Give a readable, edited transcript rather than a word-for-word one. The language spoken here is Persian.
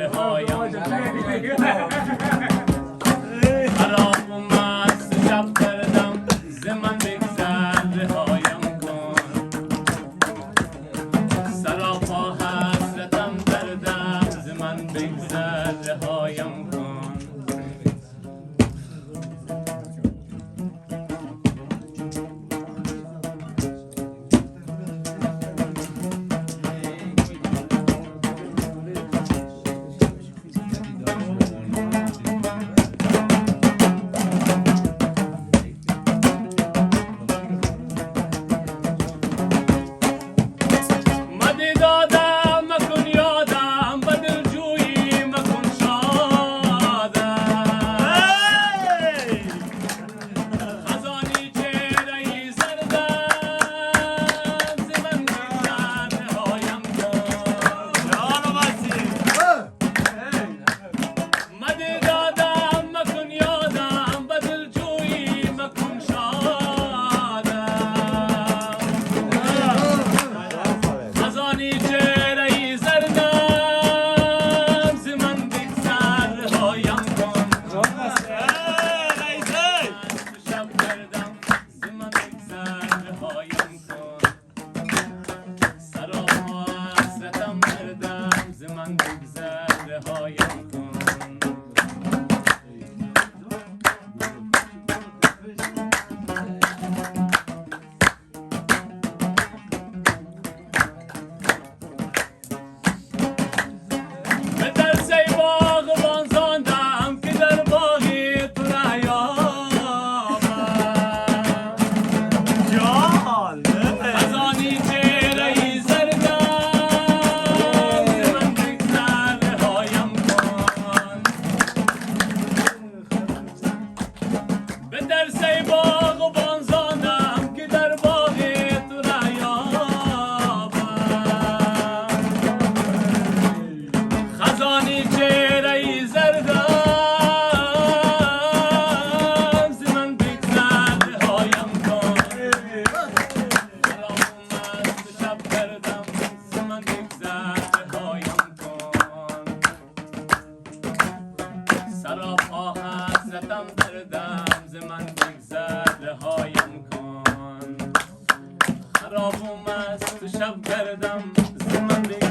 ذره هایم خراب و مست شب کردم ز من بگذر هایم کن سراپا حسرتم دردم ز من بگذر هایم کن سراپا حسرتم دردم ز من بگذر هایم کن خراب و مست شب کردم ز من